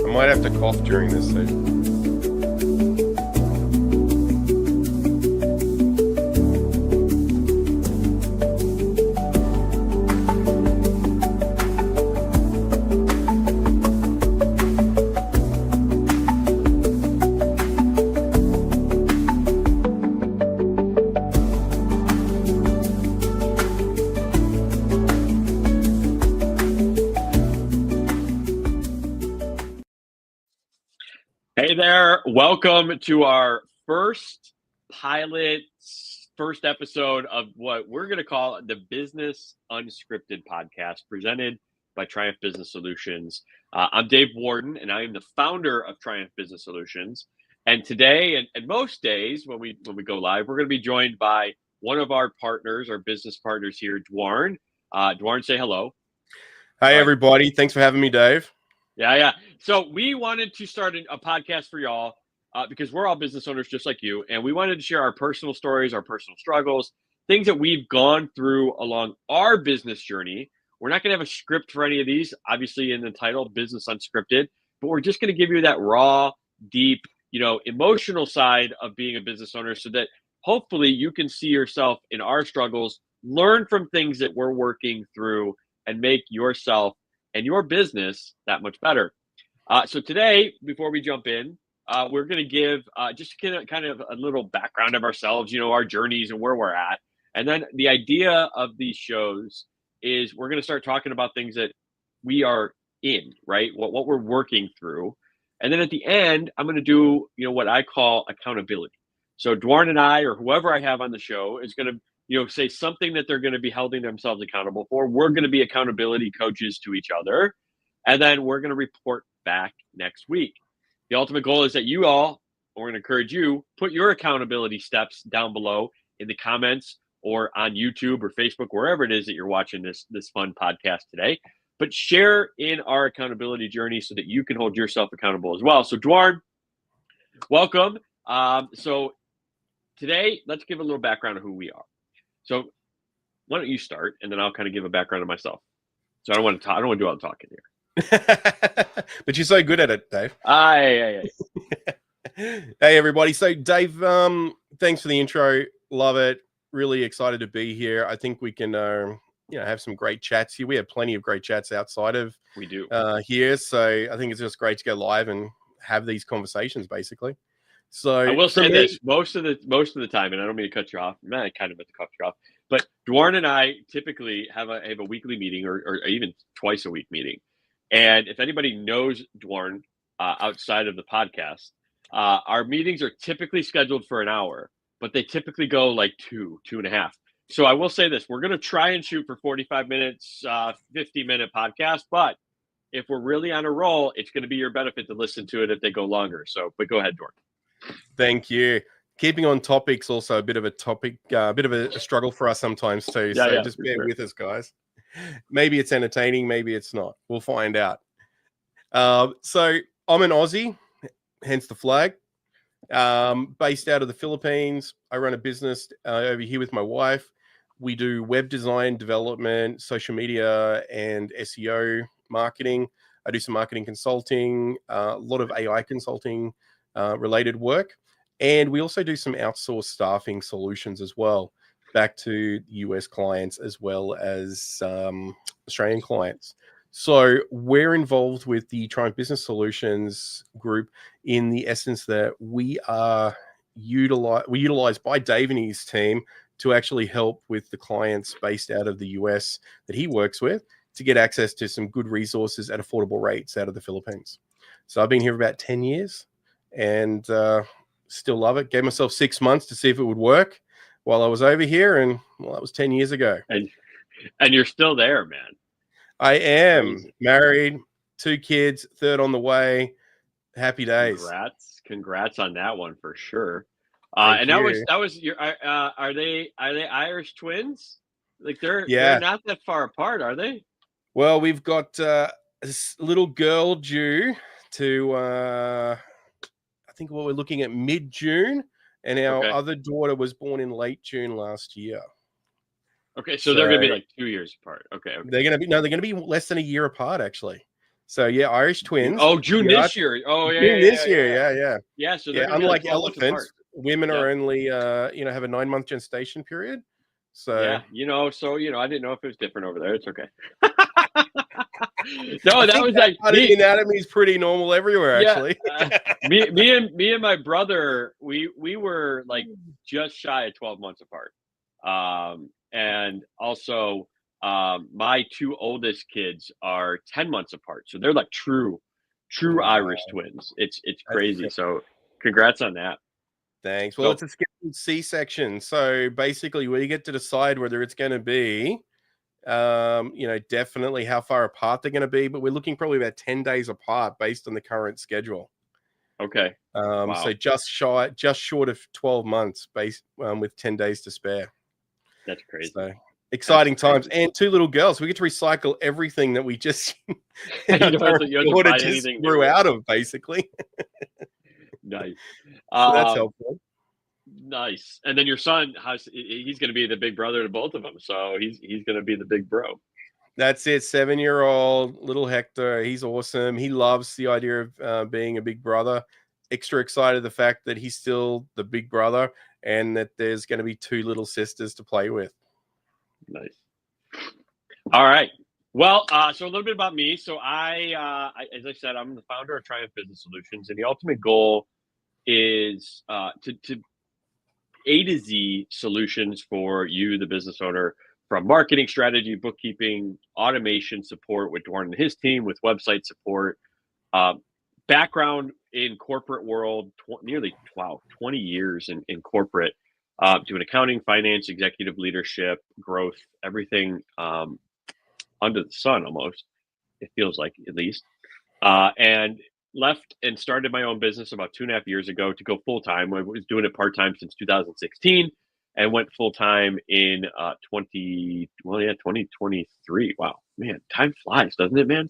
I might have to cough during this session. Hey there, welcome to our first episode of what we're going to call the Business Unscripted podcast presented by Triumph Business Solutions. I'm Dave Warden, and I am the founder of Triumph Business Solutions. And today, and most days when we go live, we're going to be joined by one of our partners, our business partners here, Duarne. Duarne, say hello. Hey, everybody. Thanks for having me, Dave. Yeah. So we wanted to start a podcast for y'all because we're all business owners just like you. And we wanted to share our personal stories, our personal struggles, things that we've gone through along our business journey. We're not going to have a script for any of these, obviously in the title, Business Unscripted, but we're just going to give you that raw, deep, emotional side of being a business owner so that hopefully you can see yourself in our struggles, learn from things that we're working through, and make yourself and your business that much better. So today, before we jump in, we're going to give just kind of a little background of ourselves, our journeys and where we're at. And then the idea of these shows is we're going to start talking about things that we are in, right? What we're working through. And then at the end, I'm going to do, what I call accountability. So Duarne and I, or whoever I have on the show, is going to say something that they're going to be holding themselves accountable for. We're going to be accountability coaches to each other. And then we're going to report back next week. The ultimate goal is that you all, we're going to encourage you, put your accountability steps down below in the comments or on YouTube or Facebook, wherever it is that you're watching this fun podcast today. But share in our accountability journey so that you can hold yourself accountable as well. So Duarne, welcome. So today, let's give a little background of who we are. So why don't you start, and then I'll kind of give a background of myself. So I don't want to talk. I don't want to do all the talking here. But you're so good at it, Dave. Aye. Hey, everybody. So Dave, thanks for the intro. Love it. Really excited to be here. I think we can, have some great chats here. We have plenty of great chats outside of here. So I think it's just great to go live and have these conversations, basically. So I will say this most of the time, and I don't mean to cut you off. I kind of meant to cut you off, but Duarne and I typically have a weekly meeting or even twice a week meeting. And if anybody knows Duarne outside of the podcast, our meetings are typically scheduled for an hour, but they typically go like 2.5. So I will say this: we're going to try and shoot for 45 minutes, 50-minute podcast, but if we're really on a roll, it's going to be your benefit to listen to it if they go longer. So, but go ahead, Duarne. Thank you. Keeping on topics, also a bit of a topic, a bit of a struggle for us sometimes too. So just bear with us, guys. Maybe it's entertaining, maybe it's not. We'll find out. So I'm an Aussie, hence the flag. Based out of the Philippines. I run a business over here with my wife. We do web design, development, social media, and SEO marketing. I do some marketing consulting, a lot of AI consulting related work. And we also do some outsourced staffing solutions as well, back to US clients as well as Australian clients. So we're involved with the Triumph Business Solutions group in the essence that we are utilized by Dave and his team to actually help with the clients based out of the US that he works with to get access to some good resources at affordable rates out of the Philippines. So I've been here for about 10 years and still love it. Gave myself 6 months to see if it would work while I was over here. And well, that was 10 years ago. And you're still there, man. I am married, 2 kids, 3rd on the way. Happy days. Congrats on that one for sure. And that was your. Are they Irish twins? Like they're not that far apart, are they? Well, we've got a little girl due to. I think we're looking at mid-June, and our other daughter was born in late June last year. Okay, so they're going to be like 2 years apart. Okay. They're going to be less than a year apart, actually. So yeah, Irish twins. Oh, June this year. Oh yeah, June this year. Yeah. Yeah, so they're gonna unlike be like 12 months apart. elephants, women are only have a 9-month gestation period. So yeah, I didn't know if it was different over there. It's okay. No, I that think was that like part of the anatomy is pretty normal everywhere, actually. me and my brother, we were like just shy of 12 months apart. And also my two oldest kids are 10 months apart. So they're like true Irish twins. It's crazy. So congrats on that. Thanks. Well, it's a scheduled C-section. So basically we get to decide whether it's going to be definitely how far apart they're going to be, but we're looking probably about 10 days apart based on the current schedule. Okay. Wow. So just short of 12 months based with 10 days to spare. That's crazy. So exciting times. And two little girls. We get to recycle everything that we just grew out of, basically. Nice. So that's helpful. Nice. And then your son, he's going to be the big brother to both of them. So he's going to be the big bro. That's it. 7-year-old little Hector. He's awesome. He loves the idea of being a big brother. Extra excited the fact that he's still the big brother and that there's going to be two little sisters to play with. Nice. All right. Well, so a little bit about me. So I as I said, I'm the founder of Triumph Business Solutions, and the ultimate goal is to A to Z solutions for you, the business owner, from marketing strategy, bookkeeping, automation support with Duarne and his team, with website support, background in corporate world, 20 years in corporate, doing accounting, finance, executive leadership, growth, everything under the sun almost, it feels like, at least. And left and started my own business about 2.5 years ago to go full-time. I was doing it part-time since 2016 and went full-time in 2023. Wow, man, time flies, doesn't it, man?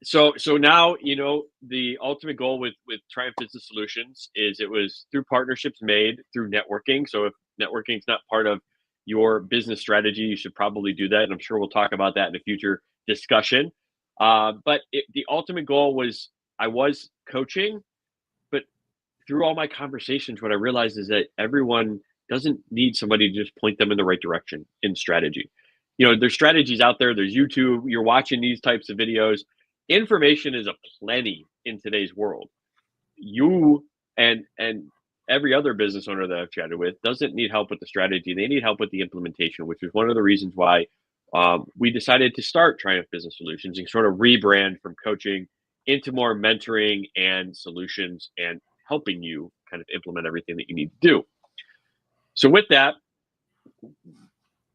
So now, the ultimate goal with Triumph Business Solutions is it was through partnerships made through networking. So if networking is not part of your business strategy, you should probably do that. And I'm sure we'll talk about that in a future discussion. But the ultimate goal was I was coaching, but through all my conversations, what I realized is that everyone doesn't need somebody to just point them in the right direction in strategy. There's strategies out there. There's YouTube. You're watching these types of videos. Information is aplenty in today's world. You and every other business owner that I've chatted with doesn't need help with the strategy. They need help with the implementation, which is one of the reasons why we decided to start Triumph Business Solutions and sort of rebrand from coaching into more mentoring and solutions and helping you kind of implement everything that you need to do. So with that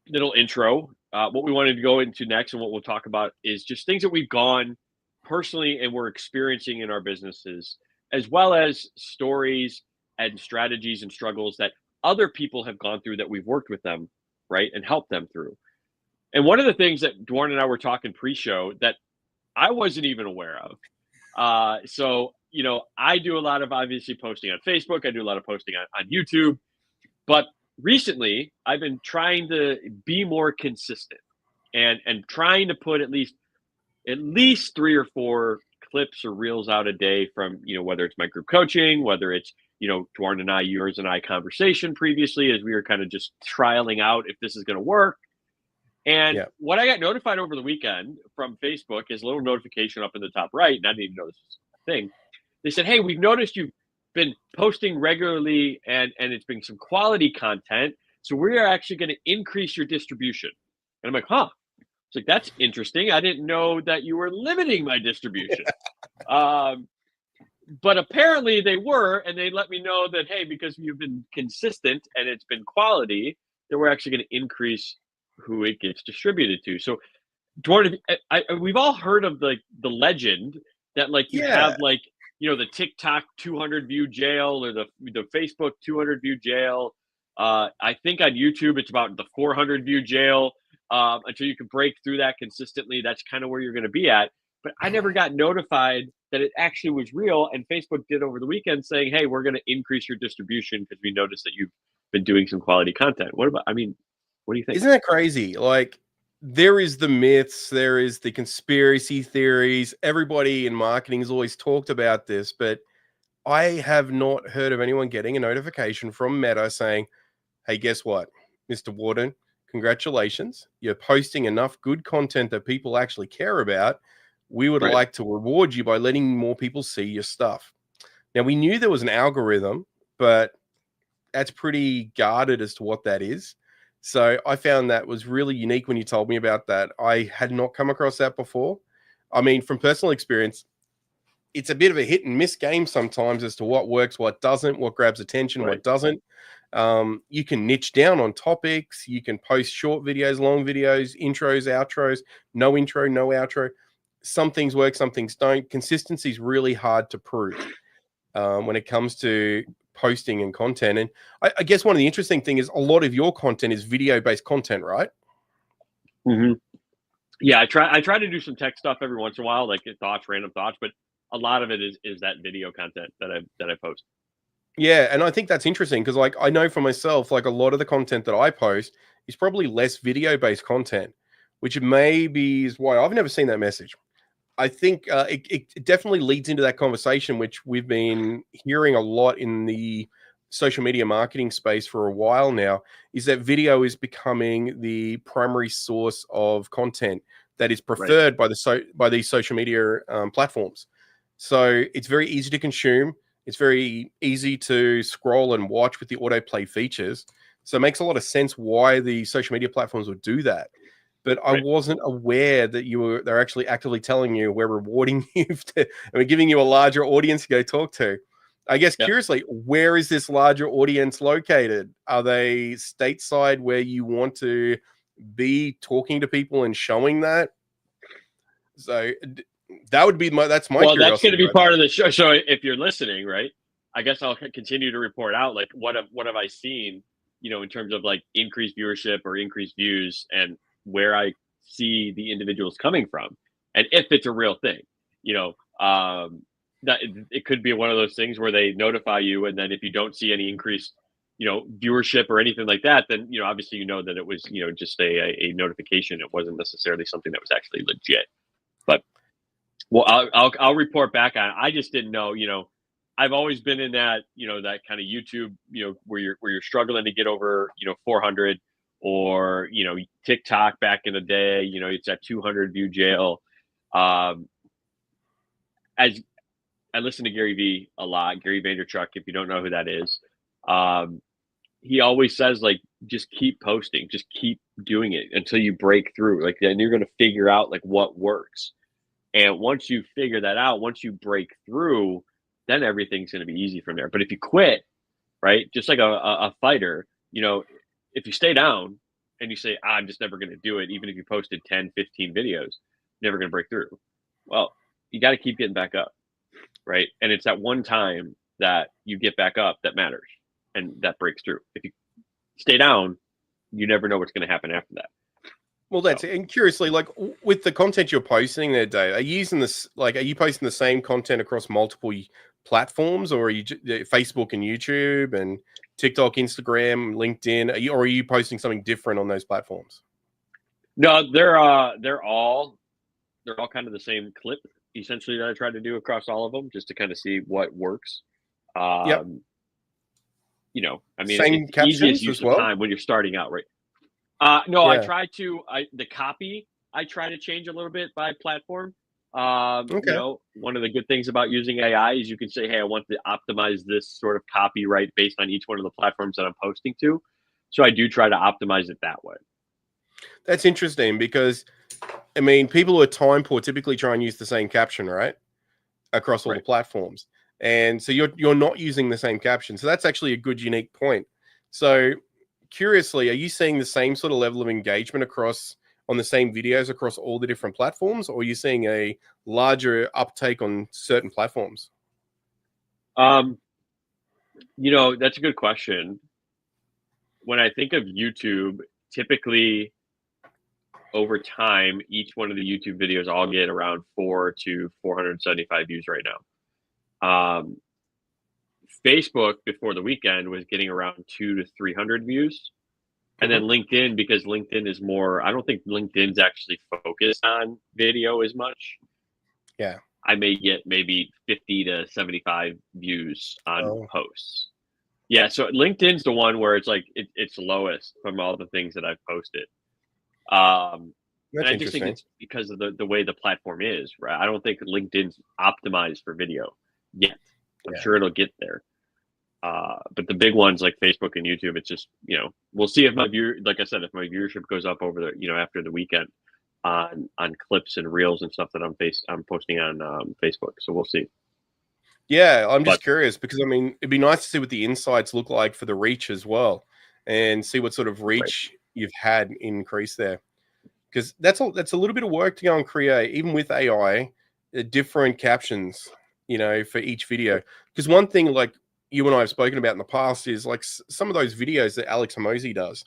little intro, what we wanted to go into next and what we'll talk about is just things that we've gone personally and we're experiencing in our businesses, as well as stories and strategies and struggles that other people have gone through that we've worked with them, right, and helped them through. And one of the things that Duarne and I were talking pre-show that I wasn't even aware of. So, I do a lot of obviously posting on Facebook. I do a lot of posting on YouTube. But recently, I've been trying to be more consistent and trying to put at least 3 or 4 clips or reels out a day from, whether it's my group coaching, whether it's, Duarne and I, yours and I conversation previously as we were kind of just trialing out if this is going to work. And what I got notified over the weekend from Facebook is a little notification up in the top right, and I didn't even know this was a thing. They said, hey, we've noticed you've been posting regularly and it's been some quality content. So we are actually going to increase your distribution. And I'm like, huh. It's like, that's interesting. I didn't know that you were limiting my distribution. But apparently they were, and they let me know that, hey, because you've been consistent and it's been quality, that we're actually going to increase who it gets distributed to. So, Duarne, we've all heard of the legend that you have the TikTok 200 view jail or the Facebook 200 view jail. I think on YouTube it's about the 400 view jail. Until you can break through that consistently, that's kind of where you're going to be at. But I never got notified that it actually was real. And Facebook did over the weekend saying, hey, we're going to increase your distribution because we noticed that you've been doing some quality content. What do you think? Isn't that crazy? there is the myths, there is the conspiracy theories. Everybody in marketing has always talked about this, but I have not heard of anyone getting a notification from Meta saying, hey, guess what, Mr. Warden, congratulations. You're posting enough good content that people actually care about. We would like to reward you by letting more people see your stuff. Now, we knew there was an algorithm, but that's pretty guarded as to what that is. So I found that was really unique when you told me about that. I had not come across that before. I mean, from personal experience, it's a bit of a hit and miss game sometimes as to what works, what doesn't, what grabs attention, what doesn't. You can niche down on topics. You can post short videos, long videos, intros, outros, no intro, no outro. Some things work, some things don't. Consistency is really hard to prove when it comes to posting and content. And I guess one of the interesting things is a lot of your content is video-based content, right? Mm-hmm. Yeah, I try to do some tech stuff every once in a while, like random thoughts, but a lot of it is that video content that I post. Yeah, and I think that's interesting because, like, I know for myself, like, a lot of the content that I post is probably less video-based content, which maybe is why I've never seen that message. I think it definitely leads into that conversation, which we've been hearing a lot in the social media marketing space for a while now, is that video is becoming the primary source of content that is preferred by these social media platforms. So it's very easy to consume. It's very easy to scroll and watch with the autoplay features. So it makes a lot of sense why the social media platforms would do that. But I wasn't aware that they're actually actively telling you we're rewarding you and we're giving you a larger audience to go talk to. I guess curiously, where is this larger audience located? Are they stateside where you want to be talking to people and showing that? So that would be that's my curiosity. That's going to be part of the show. So if you're listening, right, I guess I'll continue to report out, like, what have I seen, in terms of like increased viewership or increased views, and where I see the individuals coming from, and if it's a real thing, that it could be one of those things where they notify you, and then if you don't see any increased, viewership or anything like that, then obviously that it was just a notification. It wasn't necessarily something that was actually legit. But I'll report back on it. I just didn't know. I've always been in that that kind of YouTube where you're struggling to get over 400, or TikTok back in the day, it's at 200 view jail. As I listen to Gary V a lot, Gary Vaynerchuk, if you don't know who that is, he always says, like, just keep posting, just keep doing it until you break through. Like, then you're going to figure out like what works. And once you figure that out, once you break through, then everything's going to be easy from there. But if you quit, right, just like a fighter, if you stay down and you say, I'm just never going to do it, even if you posted 10, 15 videos, never going to break through. Well, you got to keep getting back up, right? And it's that one time that you get back up that matters, and that breaks through. If you stay down, you never know what's going to happen after that. Well, that's it. And curiously, like, with the content you're posting there, Dave, are you using this? Like, are you posting the same content across multiple platforms, or are you Facebook and YouTube and TikTok, Instagram, LinkedIn? Or are you posting something different on those platforms? No, they're all kind of the same clip, essentially, that I try to do across all of them, just to kind of see what works. I mean, same it's easiest use of time when you're starting out, right? No, I try to the copy I try to change a little bit by platform. One of the good things about using AI is you can say, hey, I want to optimize this sort of copyright based on each one of the platforms that I'm posting to. So I do try to optimize it that way. That's interesting because, I mean, people who are time poor typically try and use the same caption, right, across all the platforms. And so you're not using the same caption. So that's actually a good, unique point. So curiously, are you seeing the same sort of level of engagement on the same videos across all the different platforms, or are you seeing a larger uptake on certain platforms? That's a good question. When I think of YouTube, typically over time, each one of the YouTube videos all get around 400 to 475 views right now. Facebook before the weekend was getting around 200 to 300 views. And then LinkedIn, because LinkedIn is more, I don't think LinkedIn's actually focused on video as much. Yeah. I may get maybe 50 to 75 views on posts. Yeah, so LinkedIn's the one where it's like it's lowest from all the things that I've posted. And I just think it's because of the way the platform is, right? I don't think LinkedIn's optimized for video yet. I'm sure it'll get there. But the big ones like Facebook and YouTube, it's just, we'll see if like I said, if my viewership goes up over the, after the weekend on clips and reels and stuff that I'm posting on Facebook. So we'll see. Yeah, I'm just curious because, I mean, it'd be nice to see what the insights look like for the reach as well and see what sort of reach you've had increase there. Because that's a little bit of work to go and create, even with AI, different captions, for each video. Because one thing, like you and I have spoken about in the past, is like some of those videos that Alex Hormozi does.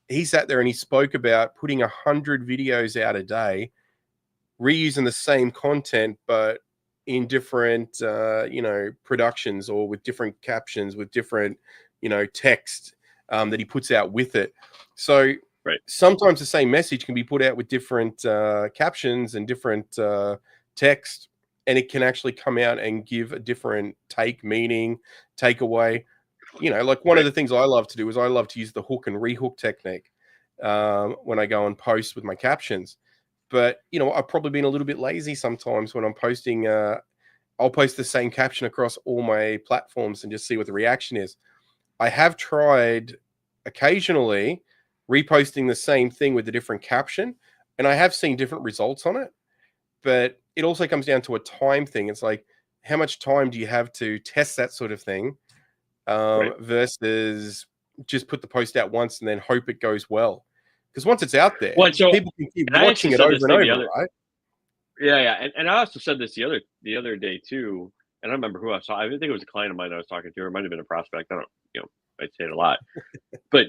He sat there and he spoke about putting 100 videos out a day, reusing the same content, but in different, productions or with different captions, with different, text that he puts out with it. So sometimes the same message can be put out with different captions and different text, and it can actually come out and give a different meaning, takeaway. Like one of the things I love to do is I love to use the hook and rehook technique when I go and post with my captions. But, I've probably been a little bit lazy sometimes when I'm posting. I'll post the same caption across all my platforms and just see what the reaction is. I have tried occasionally reposting the same thing with a different caption, and I have seen different results on it. But it also comes down to a time thing. It's like, how much time do you have to test that sort of thing versus just put the post out once and then hope it goes well? Because once it's out there, people can keep watching it over and over, right? Yeah. And I also said this the other day too, and I don't remember who I saw. I think it was a client of mine I was talking to, or it might have been a prospect. I don't, I'd say it a lot. But,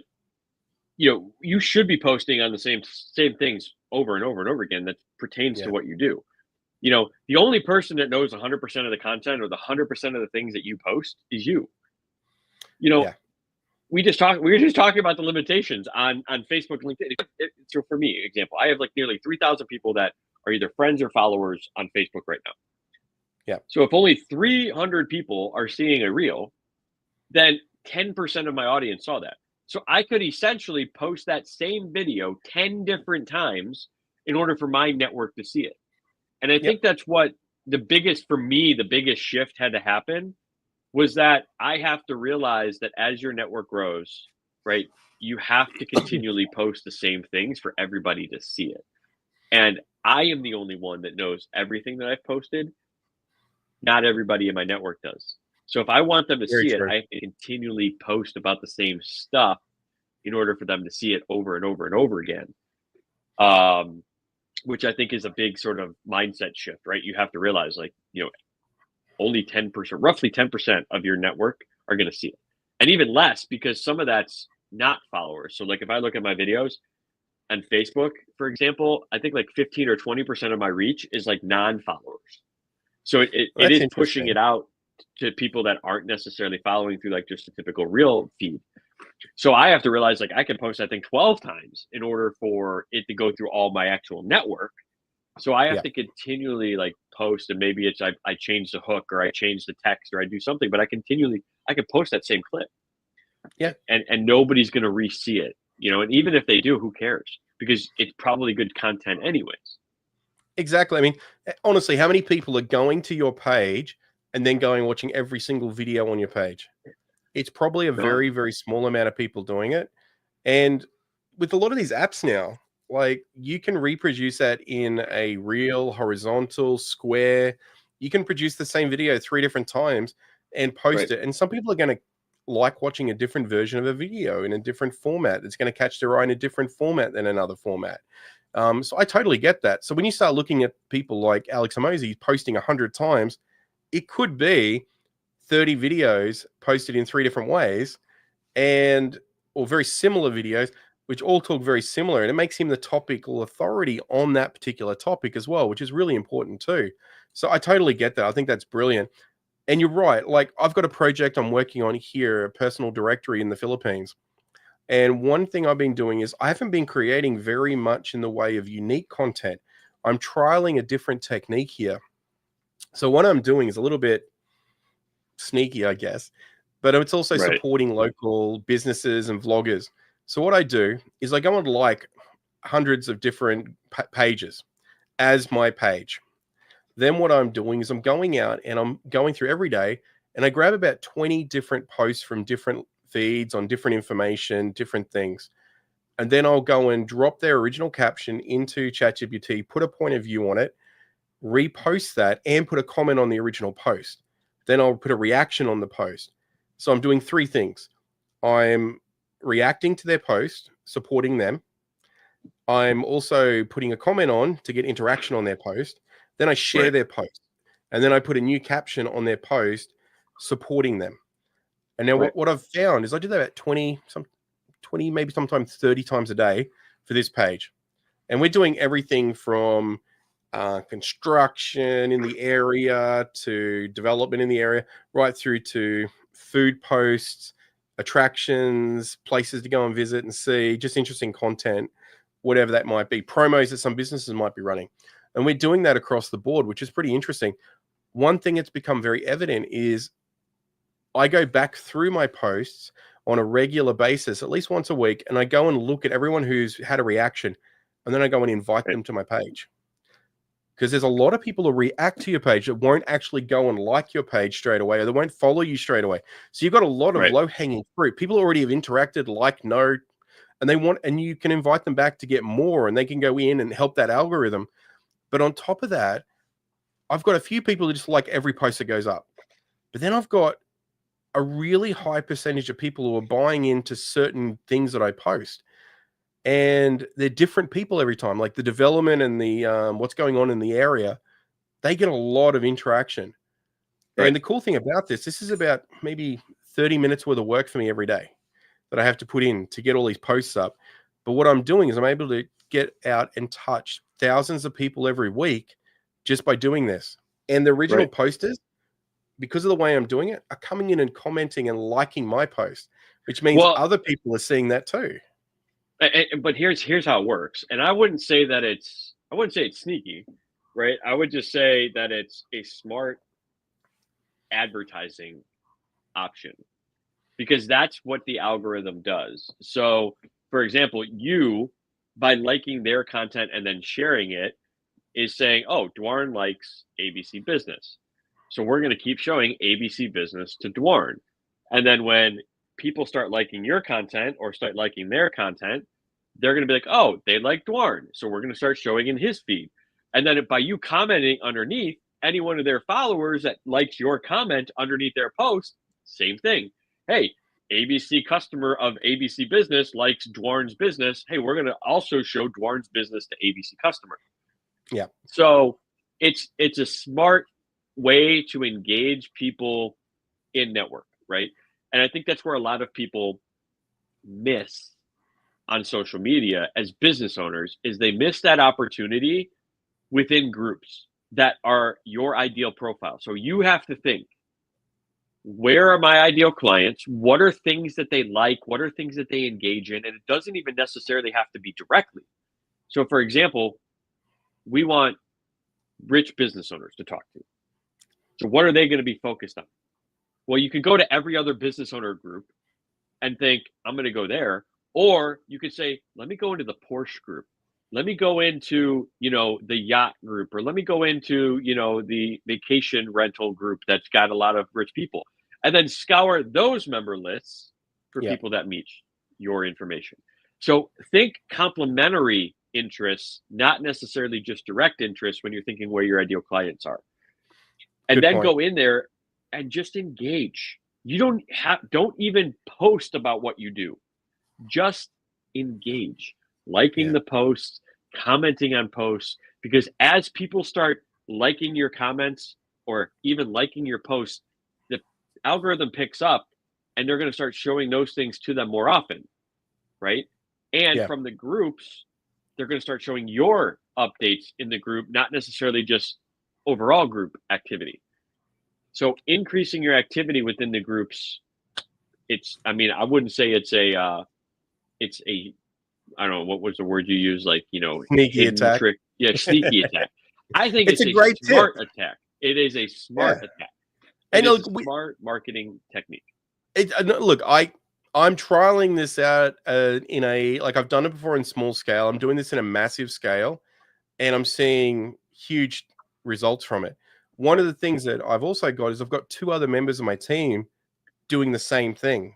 you should be posting on the same things over and over and over again that pertains to what you do. The only person that knows 100% of the content or the 100% of the things that you post is you. We were just talking about the limitations on Facebook, LinkedIn. So for me, example, I have like nearly 3,000 people that are either friends or followers on Facebook right now. Yeah. So if only 300 people are seeing a reel, then 10% of my audience saw that. So I could essentially post that same video 10 different times in order for my network to see it. And I think that's what the biggest shift had to happen was that I have to realize that as your network grows, right, you have to continually post the same things for everybody to see it. And I am the only one that knows everything that I've posted. Not everybody in my network does. So if I want them to see it, I have to continually post about the same stuff in order for them to see it over and over and over again. Which I think is a big sort of mindset shift, right? You have to realize, like, only 10%, roughly 10% of your network are going to see it. And even less because some of that's not followers. So like if I look at my videos on Facebook, for example, I think like 15 or 20% of my reach is like non-followers. So it is pushing it out to people that aren't necessarily following through like just a typical reel feed. So I have to realize, like, I can post, I think, 12 times in order for it to go through all my actual network. So I have to continually like post, and maybe it's I change the hook or I change the text or I do something, but I can post that same clip. Yeah. And nobody's going to re-see it, and even if they do, who cares? Because it's probably good content anyways. Exactly. I mean, honestly, how many people are going to your page and then going watching every single video on your page? It's probably a very, very small amount of people doing it. And with a lot of these apps now, like you can reproduce that in a reel, horizontal, square. You can produce the same video 3 different times and post it. And some people are going to like watching a different version of a video in a different format. It's going to catch their eye in a different format than another format. So I totally get that. So when you start looking at people like Alex Hormozi posting 100 times, it could be 30 videos posted in 3 different ways or very similar videos, which all talk very similar. And it makes him the topical authority on that particular topic as well, which is really important too. So I totally get that. I think that's brilliant. And you're right. Like I've got a project I'm working on here, a personal directory in the Philippines. And one thing I've been doing is I haven't been creating very much in the way of unique content. I'm trialing a different technique here. So what I'm doing is a little bit sneaky, I guess, but it's also supporting local businesses and vloggers. So what I do is I go on like hundreds of different pages as my page. Then what I'm doing is I'm going out and I'm going through every day and I grab about 20 different posts from different feeds on different information, different things. And then I'll go and drop their original caption into ChatGPT, put a point of view on it, repost that, and put a comment on the original post. Then I'll put a reaction on the post. So I'm doing three things. I'm reacting to their post, supporting them. I'm also putting a comment on to get interaction on their post. Then I share their post. And then I put a new caption on their post supporting them. And now what I've found is I do that about 20, maybe sometimes 30 times a day for this page. And we're doing everything from construction in the area to development in the area, right through to food posts, attractions, places to go and visit and see, just interesting content, whatever that might be, promos that some businesses might be running. And we're doing that across the board, which is pretty interesting. One thing that's become very evident is I go back through my posts on a regular basis, at least once a week, and I go and look at everyone who's had a reaction, and then I go and invite them to my page. Because there's a lot of people who react to your page that won't actually go and like your page straight away, or they won't follow you straight away. So you've got a lot of low-hanging fruit. People already have interacted, know, and you can invite them back to get more, and they can go in and help that algorithm. But on top of that, I've got a few people who just like every post that goes up. But then I've got a really high percentage of people who are buying into certain things that I post. And they're different people every time, like the development and the what's going on in the area. They get a lot of interaction. And the cool thing about this is about maybe 30 minutes worth of work for me every day that I have to put in to get all these posts up. But what I'm doing is I'm able to get out and touch thousands of people every week just by doing this. And the original posters, because of the way I'm doing it, are coming in and commenting and liking my post, which means other people are seeing that too. But here's how it works. And I wouldn't say it's sneaky, right? I would just say that it's a smart advertising option, because that's what the algorithm does. So, for example, you, by liking their content and then sharing it, is saying, oh, Duarne likes ABC Business. So we're going to keep showing ABC Business to Duarne. And then when people start liking your content or start liking their content, they're going to be like, oh, they like Duarne. So we're going to start showing in his feed. And then by you commenting underneath, any one of their followers that likes your comment underneath their post, same thing. Hey, ABC customer of ABC Business likes Duarne's business. Hey, we're going to also show Duarne's business to ABC customer. Yeah. So it's a smart way to engage people in network, right? And I think that's where a lot of people miss on social media as business owners, is they miss that opportunity within groups that are your ideal profile. So you have to think, where are my ideal clients? What are things that they like? What are things that they engage in? And it doesn't even necessarily have to be directly. So for example, we want rich business owners to talk to. So what are they going to be focused on? Well, you can go to every other business owner group and think, I'm going to go there. Or you could say, let me go into the Porsche group. Let me go into, the yacht group, or let me go into, the vacation rental group that's got a lot of rich people, and then scour those member lists for people that meet your information. So think complementary interests, not necessarily just direct interests when you're thinking where your ideal clients are. And Good then point. go in there and just engage. You don't even post about what you do. Just engage, liking the posts, commenting on posts, because as people start liking your comments or even liking your posts, the algorithm picks up and they're going to start showing those things to them more often, right? And from the groups, they're going to start showing your updates in the group, not necessarily just overall group activity. So increasing your activity within the groups, I wouldn't say it's a it's a, I don't know, what was the word you use? Like, Sneaky attack. trick. Yeah, sneaky attack. I think It's it's a a great smart tip. attack. It is a smart attack. And It is look, a smart marketing technique. Look, I'm trialing this out in a, like, I've done it before in small scale. I'm doing this in a massive scale, and I'm seeing huge results from it. One of the things that I've also got is I've got 2 other members of my team doing the same thing.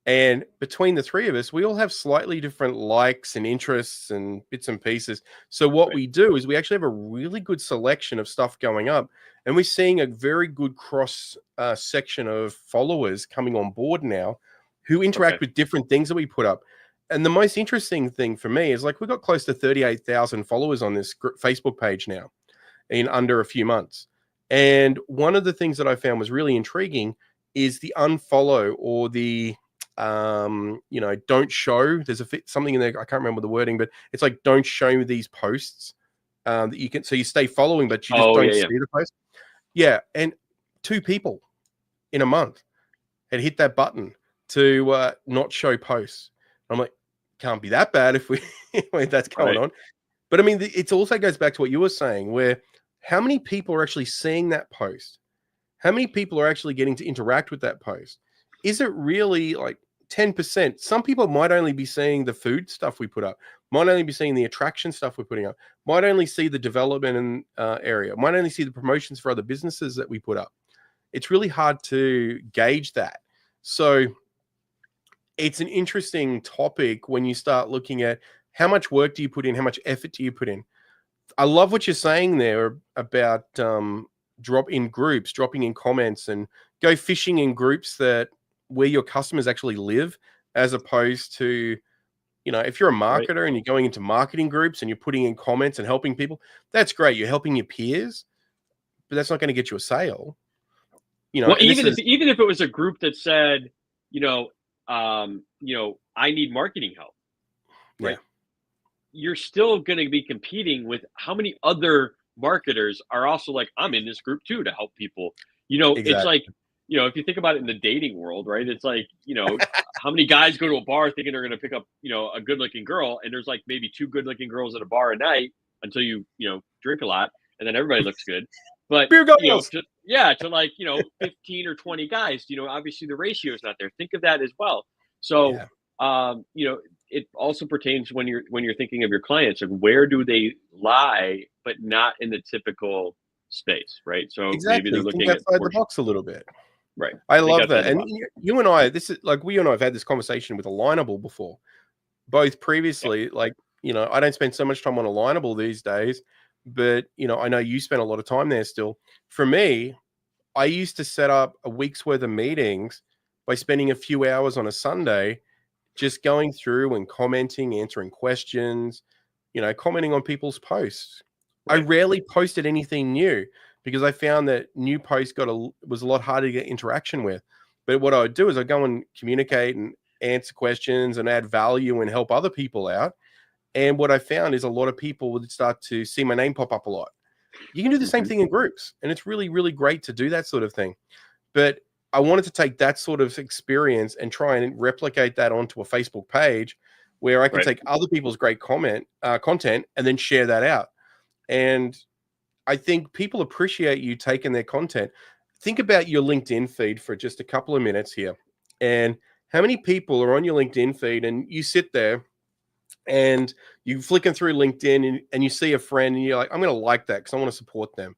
And between the 3 of us, we all have slightly different likes and interests and bits and pieces. So what we do is we actually have a really good selection of stuff going up, and we're seeing a very good cross section of followers coming on board now who interact with different things that we put up. And the most interesting thing for me is, like, we've got close to 38,000 followers on this Facebook page now in under a few months. And one of the things that I found was really intriguing is the unfollow, or the don't show. There's something in there, I can't remember the wording, but it's like, don't show these posts that you can, so you stay following, but you just don't see the post. Yeah. And 2 people in a month had hit that button to not show posts. I'm like, can't be that bad if that's going on. But I mean, it also goes back to what you were saying, where how many people are actually seeing that post? How many people are actually getting to interact with that post? Is it really like 10%? Some people might only be seeing the food stuff we put up, might only be seeing the attraction stuff we're putting up, might only see the development area, might only see the promotions for other businesses that we put up. It's really hard to gauge that. So it's an interesting topic when you start looking at how much work do you put in, how much effort do you put in. I love what you're saying there about dropping in comments, and go fishing in groups where your customers actually live, as opposed to, if you're a marketer and you're going into marketing groups and you're putting in comments and helping people, that's great. You're helping your peers, but that's not going to get you a sale. Well, even if it was a group that said, I need marketing help, right? Yeah. You're still going to be competing with how many other marketers are also like, I'm in this group too to help people. Exactly. It's like, if you think about it in the dating world, right? It's like, how many guys go to a bar thinking they're going to pick up, a good looking girl, and there's like maybe 2 good looking girls at a bar a night until you drink a lot, and then everybody looks good. But beer goggles. to like 15 or 20 guys, obviously the ratio is not there. Think of that as well. So it also pertains when you're thinking of your clients, and where do they lie, but not in the typical space, right? So maybe they're looking outside the box a little bit. Right. I love that. And you and I have had this conversation with Alignable before, both previously. Like, I don't spend so much time on Alignable these days, but I know you spend a lot of time there still. For me, I used to set up a week's worth of meetings by spending a few hours on a Sunday just going through and commenting, answering questions, commenting on people's posts. Right. I rarely posted anything new, because I found that new posts was a lot harder to get interaction with. But what I would do is I'd go and communicate and answer questions and add value and help other people out. And what I found is a lot of people would start to see my name pop up a lot. You can do the same thing in groups, and it's really, really great to do that sort of thing. But I wanted to take that sort of experience and try and replicate that onto a Facebook page, where I can take other people's great content and then share that out. And I think people appreciate you taking their content. Think about your LinkedIn feed for just a couple of minutes here, and how many people are on your LinkedIn feed, and you sit there and you flicking through LinkedIn and you see a friend and you're like, I'm going to like that because I want to support them.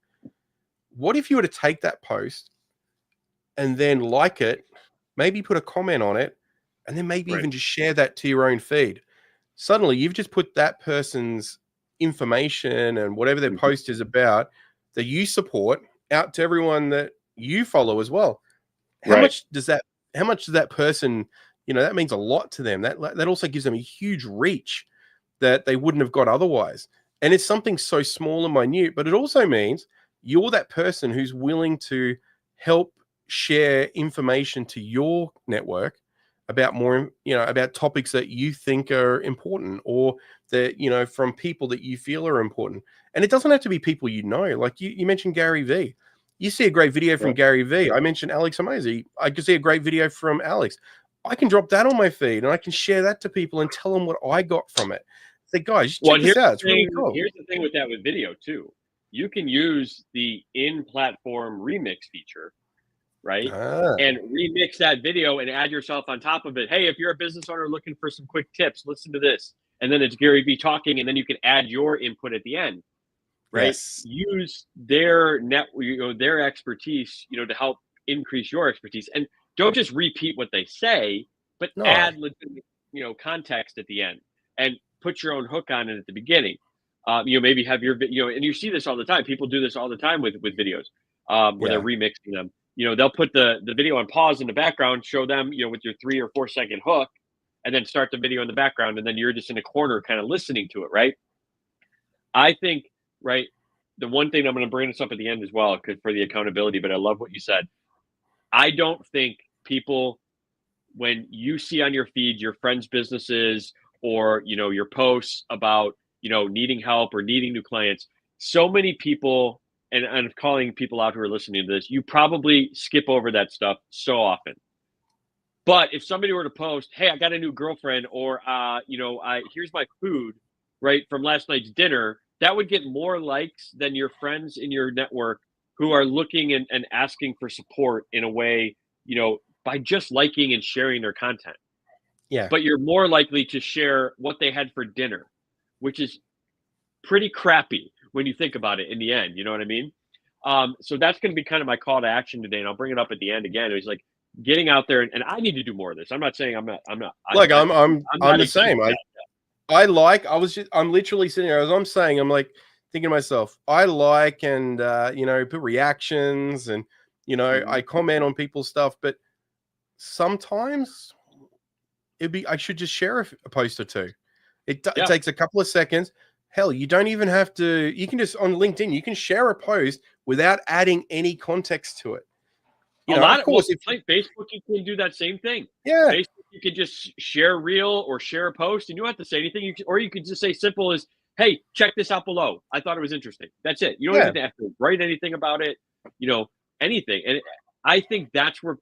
What if you were to take that post and then like it, maybe put a comment on it, and then maybe even just share that to your own feed? Suddenly you've just put that person's information and whatever their post is about that you support out to everyone that you follow as well. How much does that person, that means a lot to them. That also gives them a huge reach that they wouldn't have got otherwise. And it's something so small and minute, but it also means you're that person who's willing to help share information to your network about more, about topics that you think are important, or that, from people that you feel are important. And it doesn't have to be people like you mentioned Gary V. You see a great video from Gary V. I mentioned Alex Amazi. I could see a great video from Alex. I can drop that on my feed and I can share that to people and tell them what I got from it. Say, guys, check this out. It's really cool. Here's the thing with that with video too. You can use the in-platform remix feature, right? And remix that video and add yourself on top of it. Hey, if you're a business owner looking for some quick tips, listen to this. And then it's Gary Vee talking, and then you can add your input at the end, right? Yes. Use their their expertise, to help increase your expertise. And don't just repeat what they say, but add legitimate, context at the end and put your own hook on it at the beginning. Maybe have your, and you see this all the time. People do this all the time with videos where they're remixing them. They'll put the video on pause in the background, show them, with your 3 or 4 second hook, and then start the video in the background. And then you're just in a corner kind of listening to it, right? I think, right, the one thing I'm going to bring this up at the end as well, because for the accountability, but I love what you said. I don't think people, when you see on your feed your friends' businesses or, your posts about, needing help or needing new clients, so many people, and I'm calling people out who are listening to this, you probably skip over that stuff so often. But if somebody were to post, hey, I got a new girlfriend, or, here's my food, right, from last night's dinner, that would get more likes than your friends in your network who are looking and asking for support in a way, by just liking and sharing their content. Yeah. But you're more likely to share what they had for dinner, which is pretty crappy when you think about it in the end. You know what I mean? So that's going to be kind of my call to action today. And I'll bring it up at the end again. It was like getting out there, and I need to do more of this. I'm not saying I'm not. I'm the same. I'm literally sitting here as I'm saying, I'm like thinking to myself, I like and, put reactions and, I comment on people's stuff, but sometimes I should just share a post or two. It takes a couple of seconds. Hell, you don't even have to, you can just on LinkedIn, you can share a post without adding any context to it. Of course, Facebook, you can do that same thing. Yeah. Facebook, you can just share a reel or share a post and you don't have to say anything. Or you could just say simple as, hey, check this out below. I thought it was interesting. That's it. You don't even have to write anything about it, anything. And I think that's where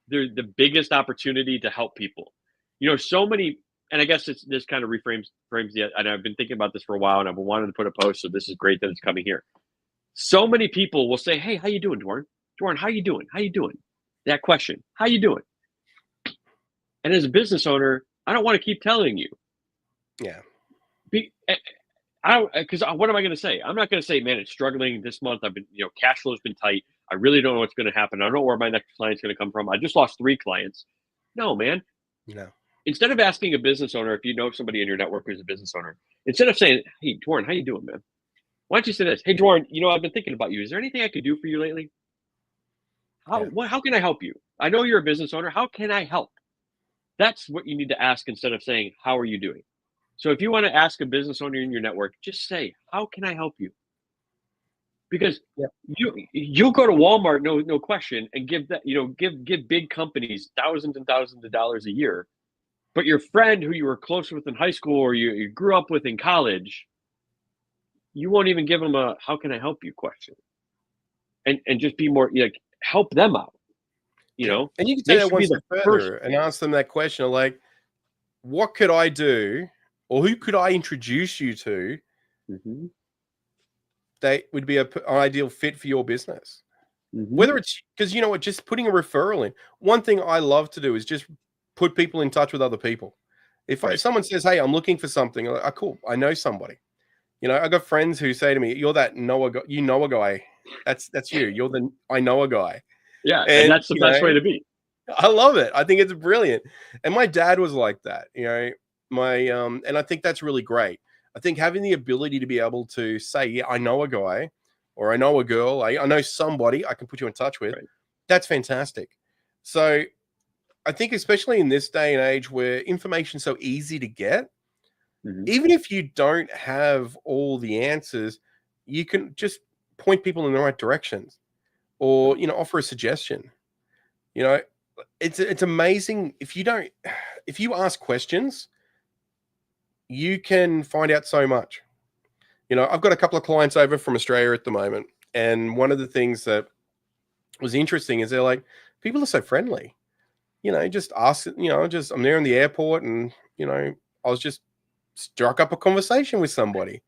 the biggest opportunity to help people. So many, and I guess this kind of frames the, and I've been thinking about this for a while and I've been wanting to put a post, so this is great that it's coming here. So many people will say, hey, how you doing, Duarne? Duarne, how you doing? How you doing? That question, how you doing? And as a business owner, I don't want to keep telling you. Yeah. Because what am I going to say? I'm not going to say, man, it's struggling this month. I've been, cash flow's been tight. I really don't know what's going to happen. I don't know where my next client's going to come from. I just lost 3 clients. No, man. No. Instead of asking a business owner, if you know somebody in your network who's a business owner, instead of saying, hey, Duarne, how you doing, man? Why don't you say this? Hey, Duarne, I've been thinking about you. Is there anything I could do for you lately? How can I help you? I know you're a business owner. How can I help? That's what you need to ask instead of saying, how are you doing? So if you want to ask a business owner in your network, just say, how can I help you? Because you'll go to Walmart, no question, and give that, give big companies thousands and thousands of dollars a year. But your friend who you were close with in high school or you grew up with in college, you won't even give them a how can I help you question. And just be more help them out. And you can take that one step further and ask them that question like, what could I do or who could I introduce you to that would be an ideal fit for your business? Whether it's because just putting a referral in. One thing I love to do is just put people in touch with other people. If someone says, hey, I'm looking for something, I'm like, oh, cool, I know somebody. I got friends who say to me, you're that Noah guy. You know a guy. That's you. You're the I know a guy. Yeah, and that's the best way to be. I love it. I think it's brilliant. And my dad was like that, and I think that's really great. I think having the ability to be able to say, yeah, I know a guy or I know a girl, I know somebody I can put you in touch with. That's fantastic. So I think especially in this day and age where information's so easy to get, even if you don't have all the answers, you can just point people in the right directions or, offer a suggestion. It's amazing. If you ask questions, you can find out so much. I've got a couple of clients over from Australia at the moment. And one of the things that was interesting is they're like, people are so friendly. just ask, I'm there in the airport and, I was just struck up a conversation with somebody.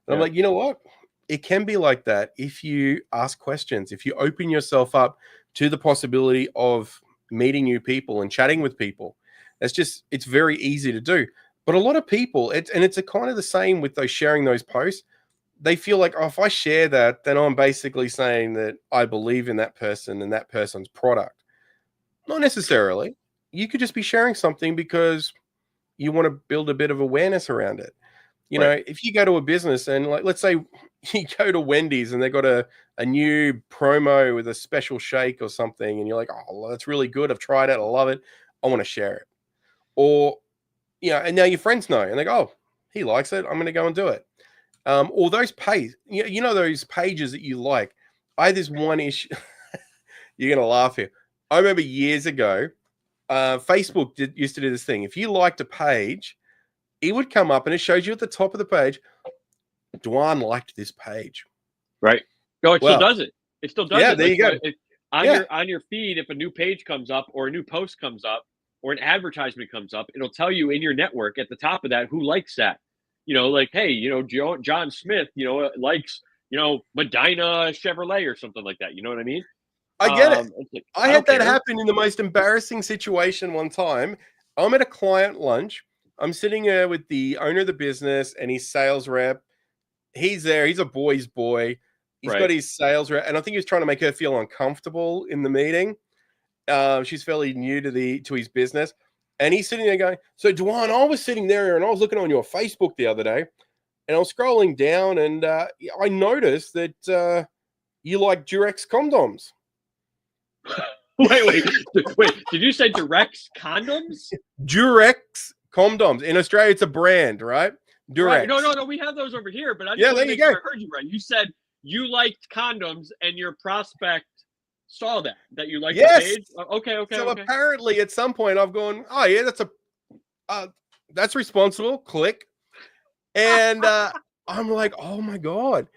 And I'm like, you know what? It can be like that if you ask questions, if you open yourself up to the possibility of meeting new people and chatting with people. It's very easy to do. But a lot of people, it's a kind of the same with those sharing those posts. They feel like, if I share that, then I'm basically saying that I believe in that person and that person's product. Not necessarily. You could just be sharing something because you want to build a bit of awareness around it. If you go to a business and, like, let's say you go to Wendy's and they got a new promo with a special shake or something, and you're like, oh, that's really good. I've tried it. I love it. I want to share it. Or, and now your friends know and they go, oh, he likes it. I'm going to go and do it. Or those those pages that you like. I had this one issue. You're going to laugh here. I remember years ago, Facebook used to do this thing. If you liked a page, it would come up and it shows you at the top of the page, Duarne liked this page. Right. No, still does it. It still does it. Yeah, there you go. On your feed, if a new page comes up or a new post comes up or an advertisement comes up, it'll tell you in your network at the top of that who likes that. Like, hey, John Smith, likes, Medina Chevrolet or something like that. You know what I mean? I get it. Like, I had that happen in the most embarrassing situation one time. I'm at a client lunch. I'm sitting there with the owner of the business and his sales rep. He's there. He's a boy's boy. He's got his sales rep. And I think he was trying to make her feel uncomfortable in the meeting. She's fairly new to his business. And he's sitting there going, so Duarne, I was sitting there and I was looking on your Facebook the other day and I was scrolling down and I noticed that you like Durex condoms. Wait. Did you say Durex condoms? Durex condoms. In Australia, it's a brand, right? Durex. Right. No. We have those over here, but I just want to make sure I heard you right. You said you liked condoms, and your prospect saw that you liked the page. Okay. So apparently, at some point, I've gone, oh yeah, that's responsible. Click, and I'm like, oh my god,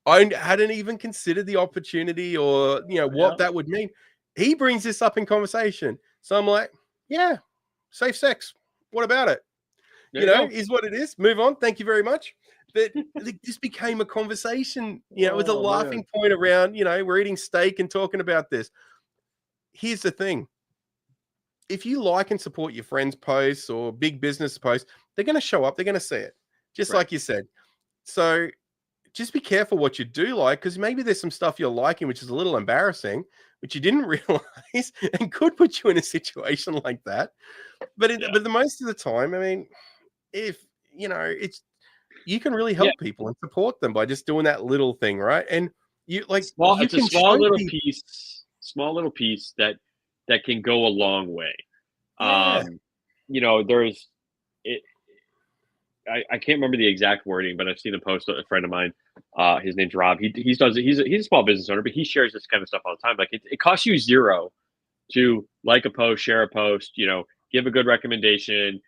I hadn't even considered the opportunity or what that would mean. He brings this up in conversation, so I'm like, yeah, safe sex. What about it? Is what it is. Move on. Thank you very much. But this became a conversation, with a laughing point around, we're eating steak and talking about this. Here's the thing. If you like and support your friends' posts or big business posts, they're going to show up. They're going to see it, just like you said. So just be careful what you do like, because maybe there's some stuff you're liking, which is a little embarrassing, which you didn't realize and could put you in a situation like that. But the most of the time, I mean, if, you can really help people and support them by just doing that little thing, right? And it's a small little piece that can go a long way. I can't remember the exact wording, but I've seen a post. A friend of mine, his name's Rob. He's a small business owner, but he shares this kind of stuff all the time. Like it costs you $0 to like a post, share a post, give a good recommendation,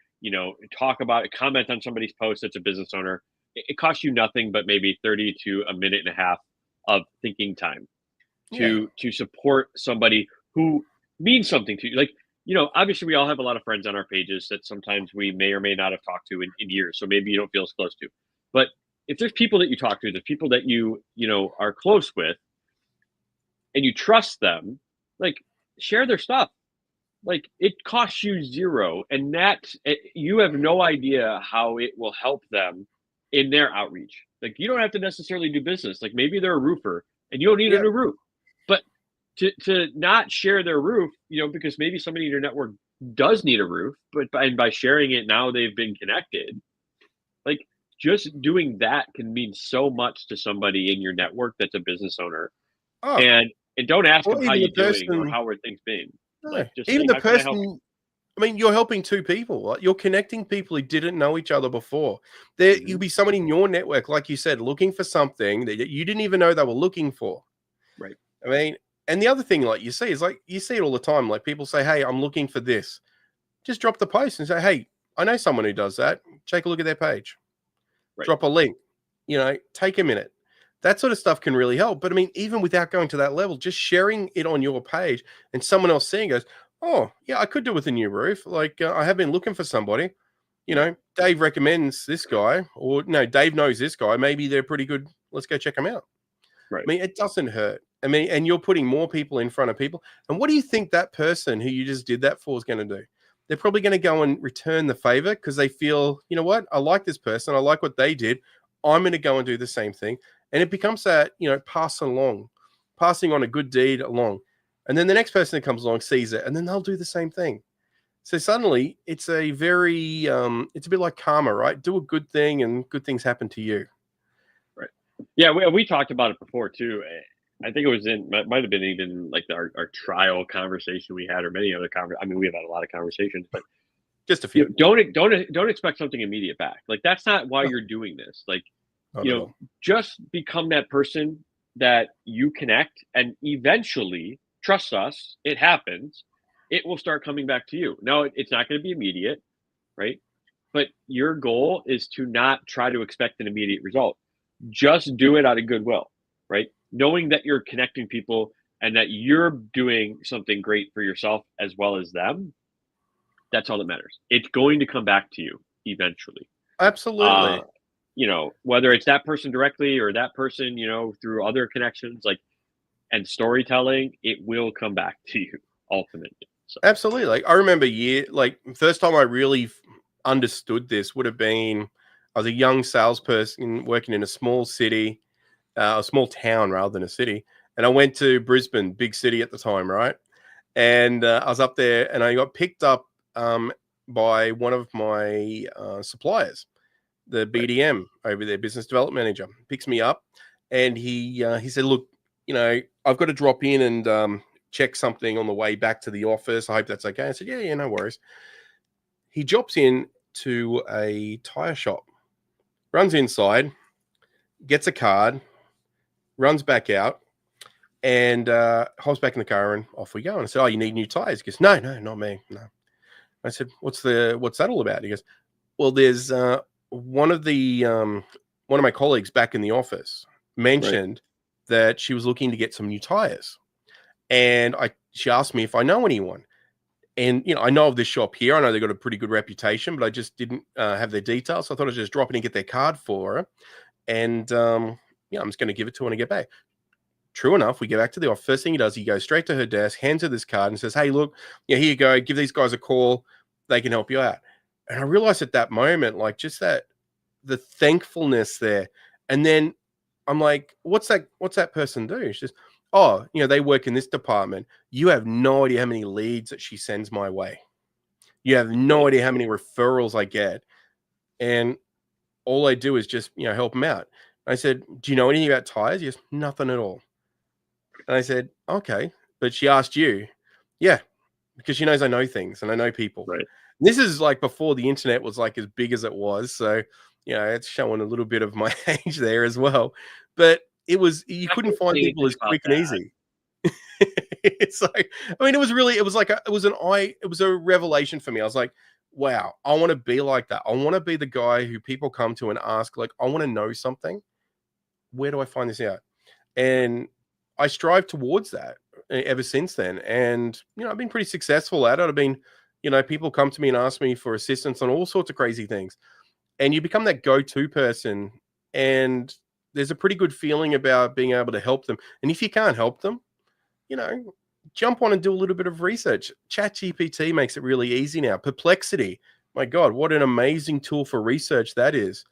talk about it, comment on somebody's post that's a business owner. It costs you nothing but maybe 30 to a minute and a half of thinking time to support somebody who means something to you. Like, obviously we all have a lot of friends on our pages that sometimes we may or may not have talked to in years. So maybe you don't feel as close to. But if there's people that you talk to, there's people that you are close with and you trust them, like, share their stuff. Like, it costs you $0, and you have no idea how it will help them in their outreach. Like, you don't have to necessarily do business. Like, maybe they're a roofer and you don't need a new roof, but to not share their roof, because maybe somebody in your network does need a roof, but by sharing it, now they've been connected. Like, just doing that can mean so much to somebody in your network that's a business owner. And don't ask them how you're doing or how are things been. Like, just even the person, I mean, you're helping two people. Right? You're connecting people who didn't know each other before. You'll be someone in your network, like you said, looking for something that you didn't even know they were looking for. Right. I mean, and the other thing, like you see, is like you see it all the time. Like people say, "Hey, I'm looking for this." Just drop the post and say, "Hey, I know someone who does that. Take a look at their page. Right. Drop a link. Take a minute." That sort of stuff can really help. But I mean, even without going to that level, just sharing it on your page and someone else seeing goes, Oh, yeah, I could do with a new roof. Like, I have been looking for somebody. Dave recommends this guy, or no, Dave knows this guy. Maybe they're pretty good. Let's go check them out. Right. I mean, it doesn't hurt. I mean, and you're putting more people in front of people. And what do you think that person who you just did that for is going to do? They're probably going to go and return the favor because they feel, you know what? I like this person. I like what they did. I'm going to go and do the same thing. And it becomes that, passing on a good deed along. And then the next person that comes along sees it, and then they'll do the same thing. So suddenly it's a very, it's a bit like karma, right? Do a good thing and good things happen to you. Right. Yeah, we talked about it before too. I think it might have been even like our trial conversation we had, or many other conversations. I mean, we have had a lot of conversations, but just a few. Don't expect something immediate back. Like, that's not why you're doing this. Like, just become that person that you connect, and eventually, trust us, it happens. It will start coming back to you. Now, it's not going to be immediate, right? But your goal is to not try to expect an immediate result. Just do it out of goodwill, right? Knowing that you're connecting people and that you're doing something great for yourself as well as them. That's all that matters. It's going to come back to you eventually. Absolutely. Whether it's that person directly or that person, through other connections, and storytelling, it will come back to you ultimately. So. Absolutely. Like, I remember first time I really understood this would have been, I was a young salesperson working in a small city, a small town rather than a city. And I went to Brisbane, big city at the time, right? And I was up there, and I got picked up by one of my suppliers, the BDM over there, business development manager, picks me up, and he said, "Look, I've got to drop in and check something on the way back to the office. I hope that's okay." I said, yeah, no worries. He drops in to a tire shop, runs inside, gets a card, runs back out, and hops back in the car, and off we go. And I said, "Oh, you need new tires?" He goes, No, not me. No. I said, "What's that all about?" He goes, "Well, there's one of my colleagues back in the office mentioned that she was looking to get some new tires. And she asked me if I know anyone. And, I know of this shop here. I know they've got a pretty good reputation, but I just didn't have their details. So I thought I'd just drop in and get their card for her. And, I'm just going to give it to her when I get back." True enough, we get back to the office. First thing he does, he goes straight to her desk, hands her this card and says, "Hey, look, here you go. Give these guys a call. They can help you out." And I realized at that moment, like, just the thankfulness there. And then I'm like, what's that person do? She says, "Oh, they work in this department. You have no idea how many leads that she sends my way. You have no idea how many referrals I get. And all I do is just, help them out." I said, "Do you know anything about tires?" He goes, "Nothing at all." And I said, "Okay, but she asked you." "Yeah, because she knows I know things and I know people." Right. This is like before the internet was like as big as it was. So, it's showing a little bit of my age there as well. But you couldn't find people as quick and easy. It's like, I mean, it was a revelation for me. I was like, wow, I want to be like that. I want to be the guy who people come to and ask, like, I want to know something. Where do I find this out? And I strive towards that ever since then. And, I've been pretty successful at it. I've been, people come to me and ask me for assistance on all sorts of crazy things. And you become that go-to person. And there's a pretty good feeling about being able to help them. And if you can't help them, jump on and do a little bit of research. ChatGPT makes it really easy now. Perplexity, my God, what an amazing tool for research that is.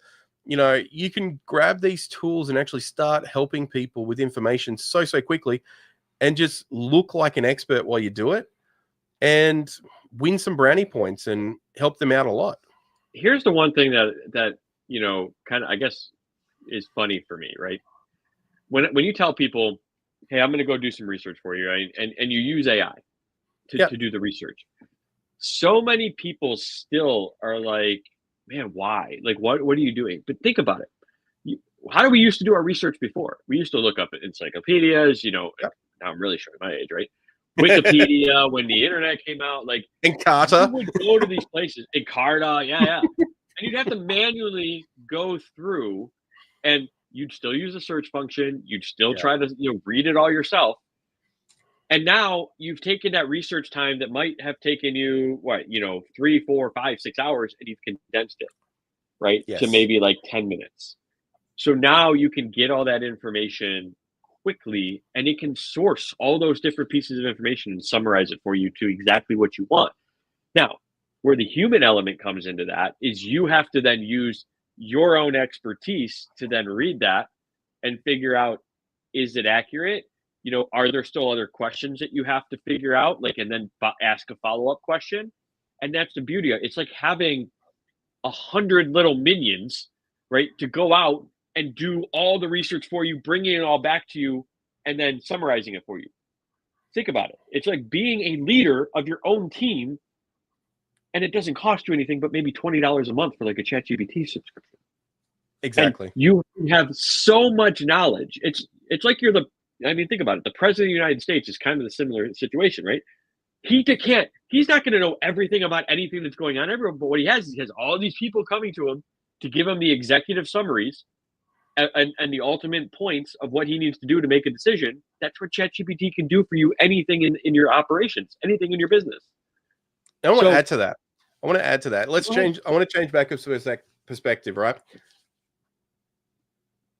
You can grab these tools and actually start helping people with information so quickly and just look like an expert while you do it and win some brownie points and help them out a lot. Here's the one thing that kind of, I guess, is funny for me, right? When you tell people, "Hey, I'm going to go do some research for you," right? And you use AI to do the research. So many people still are like, "Man, why? Like, what are you doing?" But think about it. How do we used to do our research before? We used to look up encyclopedias, Now I'm really showing my age, right? Wikipedia, when the internet came out, like, Encarta. you would go to these places, Encarta, yeah. And you'd have to manually go through, and you'd still use the search function. You'd still try to read it all yourself. And now you've taken that research time that might have taken you, 3, 4, 5, 6 hours, and you've condensed it, right? To Yes. maybe like 10 minutes. So now you can get all that information quickly, and it can source all those different pieces of information and summarize it for you to exactly what you want. Now, where the human element comes into that is you have to then use your own expertise to then read that and figure out, is it accurate? Are there still other questions that you have to figure out? And then ask a follow-up question. And that's the beauty of it. It's like having 100 little minions, right? To go out and do all the research for you, bringing it all back to you, and then summarizing it for you. Think about it. It's like being a leader of your own team, and it doesn't cost you anything but maybe $20 a month for like a ChatGPT subscription. Exactly. And you have so much knowledge. It's like think about it. The president of the United States is kind of the similar situation, right? He's not going to know everything about anything that's going on everywhere, but what he has all these people coming to him to give him the executive summaries and the ultimate points of what he needs to do to make a decision. That's what ChatGPT can do for you. Anything in your operations, anything in your business. I want to add to that. Let's change. I want to change back up to that perspective, right?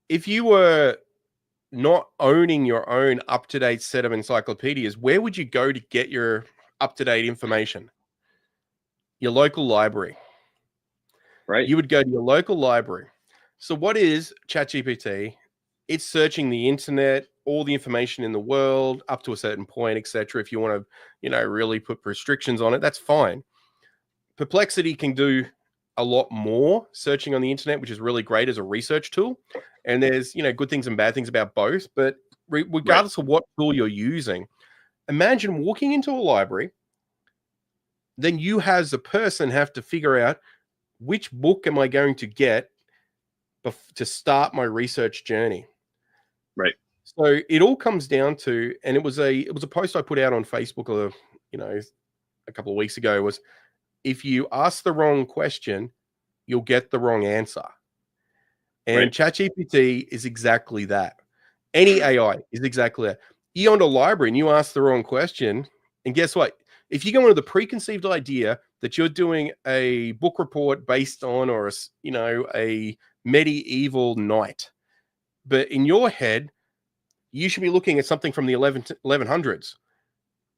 If you were not owning your own up-to-date set of encyclopedias, where would you go to get your up-to-date information? Your local library. Right. You would go to your local library. So what is ChatGPT? It's searching the internet, all the information in the world up to a certain point, etc. If you want to, really put restrictions on it, that's fine. Perplexity can do a lot more searching on the internet, which is really great as a research tool. And there's, good things and bad things about both. But regardless of what tool you're using, imagine walking into a library, then you as a person have to figure out which book am I going to get to start my research journey. Right. So it all comes down to, and it was a post I put out on Facebook, a couple of weeks ago, was if you ask the wrong question, you'll get the wrong answer. And ChatGPT is exactly that. Any AI is exactly that. You go into a library and you ask the wrong question, and guess what? If you go into the preconceived idea that you're doing a book report based on, or a medieval knight, but in your head, you should be looking at something from the 1100s.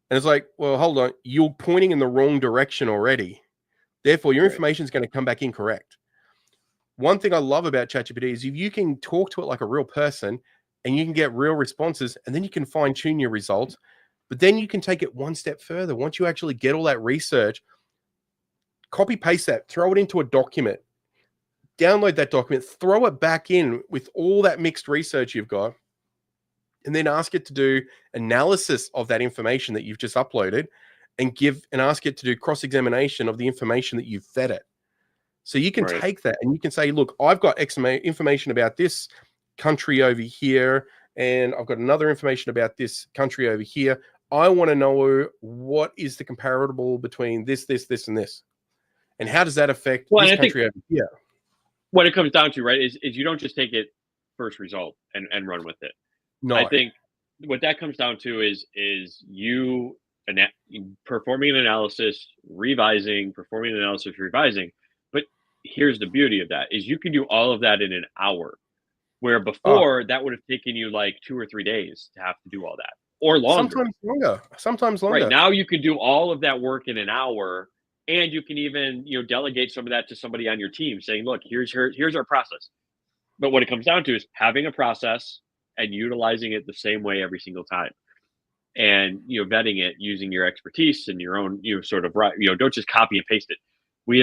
And it's like, well, hold on, you're pointing in the wrong direction already. Therefore, your information is going to come back incorrect. One thing I love about ChatGPT is if you can talk to it like a real person and you can get real responses, and then you can fine tune your results, but then you can take it one step further. Once you actually get all that research, copy paste that, throw it into a document, download that document, throw it back in with all that mixed research you've got, and then ask it to do analysis of that information that you've just uploaded and ask it to do cross-examination of the information that you've fed it. So you can take that and you can say, look, I've got X information about this country over here, and I've got another information about this country over here. I want to know what is the comparable between this, and this. And how does that affect this country over here? What it comes down to, right, is you don't just take it first result and run with it. No. I think what that comes down to is you performing an analysis, revising, performing an analysis, revising. But here's the beauty of that is you can do all of that in an hour, where before that would have taken you like 2 or 3 days to have to do all that, or longer. Sometimes longer. Right now you can do all of that work in an hour, and you can even delegate some of that to somebody on your team, saying, look, here's our process. But what it comes down to is having a process and utilizing it the same way every single time, and vetting it using your expertise and your own sort of don't just copy and paste it. We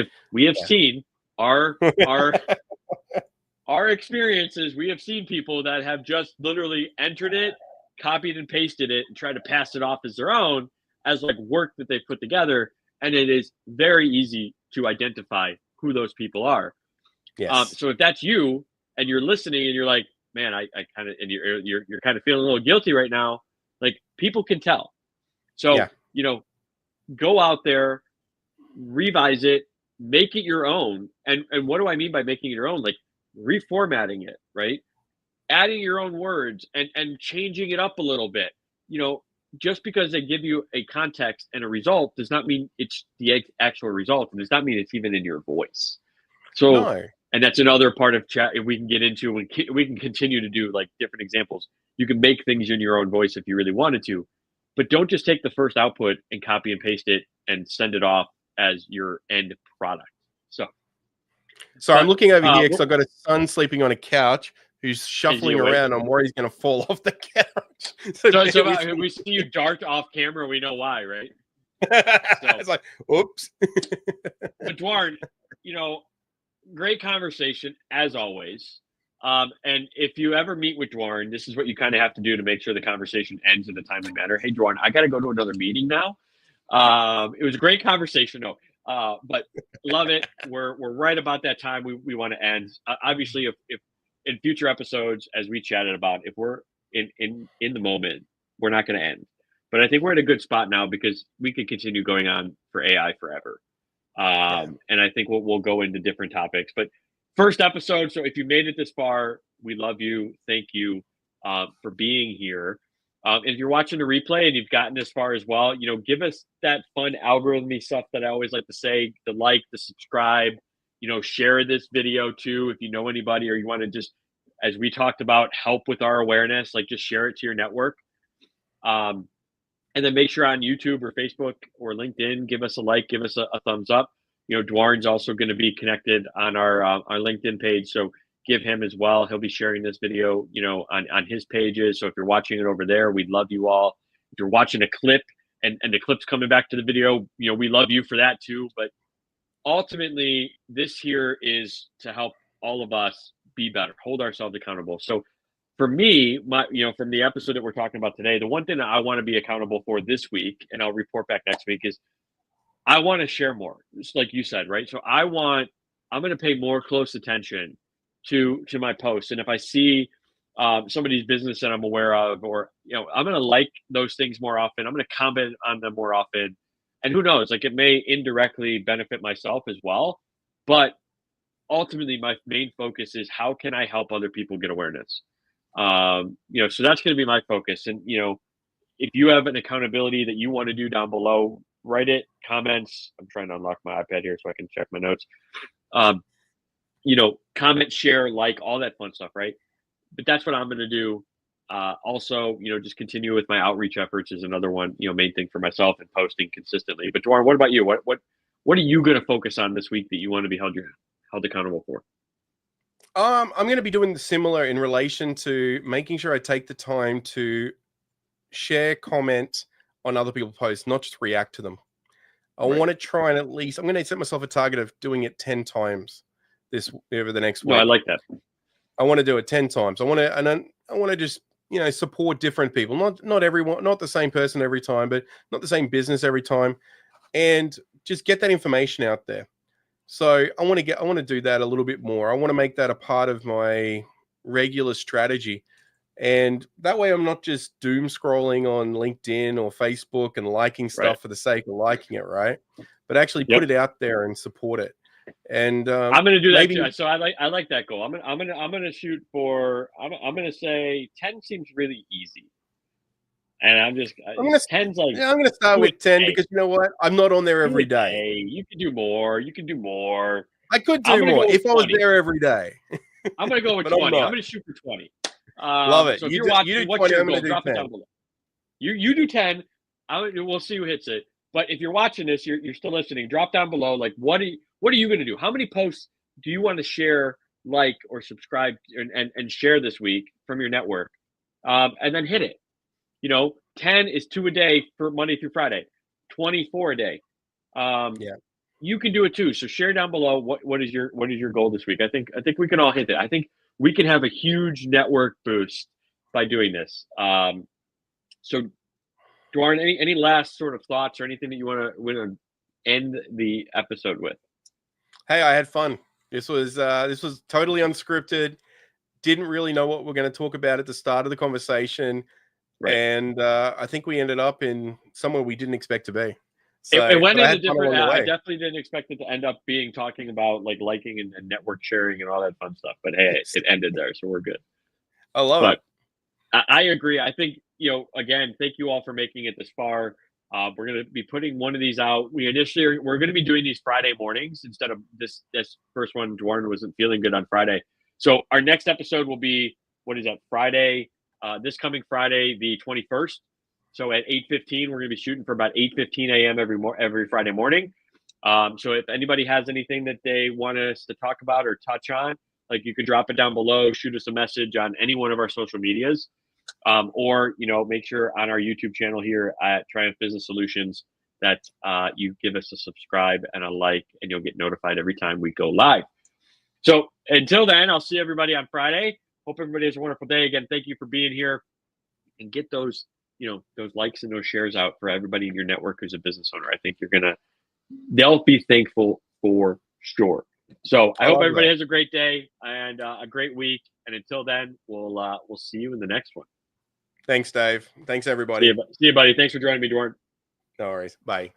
have seen our experiences. We have seen people that have just literally entered it, copied and pasted it, and tried to pass it off as their own, as like work that they've put together, and it is very easy to identify who those people are. Yes. So if that's you and you're listening and you're like, man, I kind of, and you're kind of feeling a little guilty right now, like people can tell. So, go out there, revise it, make it your own. And what do I mean by making it your own? Like reformatting it, right? Adding your own words and changing it up a little bit. just because they give you a context and a result does not mean it's the actual result, and does not mean it's even in your voice. So, No. And that's another part of chat. If we can get into, we can continue to do like different examples. You can make things in your own voice if you really wanted to, but don't just take the first output and copy and paste it and send it off as your end product. So I'm looking over here because I've got a son sleeping on a couch who's shuffling around. I'm worried he's going to fall off the couch. So we see you dart off camera. We know why, right? It's like, oops. But Duarne, great conversation as always. And if you ever meet with Duarne, this is what you kind of have to do to make sure the conversation ends in a timely manner. Hey, Duarne, I got to go to another meeting now. It was a great conversation, but love it. We're right about that time we want to end. Obviously, if in future episodes, as we chatted about, if we're in the moment, we're not going to end. But I think we're in a good spot now because we could continue going on for AI forever. And I think we'll go into different topics. But first episode, so if you made it this far, we love you. Thank you for being here. If you're watching the replay and you've gotten this far as well, give us that fun algorithmy stuff that I always like to say, the like, the subscribe, share this video too. If you know anybody or you want to just, as we talked about, help with our awareness, like just share it to your network. And then make sure on YouTube or Facebook or LinkedIn, give us a like, give us a thumbs up. Duarne's also going to be connected on our LinkedIn page. So give him as well. He'll be sharing this video, on his pages. So if you're watching it over there, we'd love you all. If you're watching a clip and the clip's coming back to the video, we love you for that too. But ultimately, this here is to help all of us be better, hold ourselves accountable. So for me, from the episode that we're talking about today, the one thing that I want to be accountable for this week, and I'll report back next week, is I want to share more. Just like you said, right? So I'm going to pay more close attention to my posts. And if I see somebody's business that I'm aware of, or, I'm going to like those things more often. I'm going to comment on them more often. And who knows, like it may indirectly benefit myself as well. But ultimately, my main focus is how can I help other people get awareness? So that's going to be my focus. And, if you have an accountability that you want to do down below, write it, comments. I'm trying to unlock my iPad here so I can check my notes. Comment, share, like, all that fun stuff, right? But that's what I'm going to do. Also, just continue with my outreach efforts is another one, main thing for myself, and posting consistently. But Duarne, what about you? What are you going to focus on this week that you want to be held accountable for? I'm going to be doing similar in relation to making sure I take the time to share, comment on other people's posts, not just react to them. I want to try and I'm going to set myself a target of doing it 10 times over the next week. No, I like that. I want to do it 10 times. I want to just, support different people, not everyone, not the same person every time, but not the same business every time, and just get that information out there. So I want to do that a little bit more. I want to make that a part of my regular strategy. And that way I'm not just doom scrolling on LinkedIn or Facebook and liking stuff for the sake of liking it, right? But actually put it out there and support it. And I'm going to do that too. So I like that goal. I'm going to shoot for. I'm going to say 10 seems really easy. And I'm going to start with 10 because you know what? I'm not on there every day. You can do more. I could do more if I was there every day. I'm going to go with 20. I'm going to shoot for 20. Love it. So if you're watching, what's your goal? Drop 10. it down below. You do 10. We'll see who hits it. But if you're watching this, you're still listening. Drop down below. Like, what are you going to do? How many posts do you want to share, like, or subscribe and share this week from your network? And then hit it. 10 is 2 a day for Monday through Friday, 24 a day. You can do it too. So share down below what is your goal this week. I think we can all hit it. I think we can have a huge network boost by doing this. So Duarne, any last sort of thoughts or anything that you want to end the episode with? Hey, I had fun. This was totally unscripted. Didn't really know what we're going to talk about at the start of the conversation. Right. And I think we ended up in somewhere we didn't expect to be. So, it went in a different. I definitely didn't expect it to end up being talking about like liking and network sharing and all that fun stuff. But hey, it ended there, so we're good. I love it. I agree. I think, again, thank you all for making it this far. We're going to be putting one of these out. We're going to be doing these Friday mornings instead of this first one. Duarne wasn't feeling good on Friday. So our next episode will be, what is that, Friday, this coming Friday, the 21st. So at 8:15, we're going to be shooting for about 8:15 a.m. every Friday morning. So if anybody has anything that they want us to talk about or touch on, like, you can drop it down below, shoot us a message on any one of our social medias, or make sure on our YouTube channel here at Triumph Business Solutions that you give us a subscribe and a like, and you'll get notified every time we go live. So until then, I'll see everybody on Friday. Hope everybody has a wonderful day. Again, thank you for being here, and get those likes and those shares out for everybody in your network who's a business owner. I think they'll be thankful for sure. So I hope everybody has a great day and a great week. And until then, we'll see you in the next one. Thanks, Dave. Thanks, everybody. See you, buddy. Thanks for joining me, Duarne. No worries. Bye.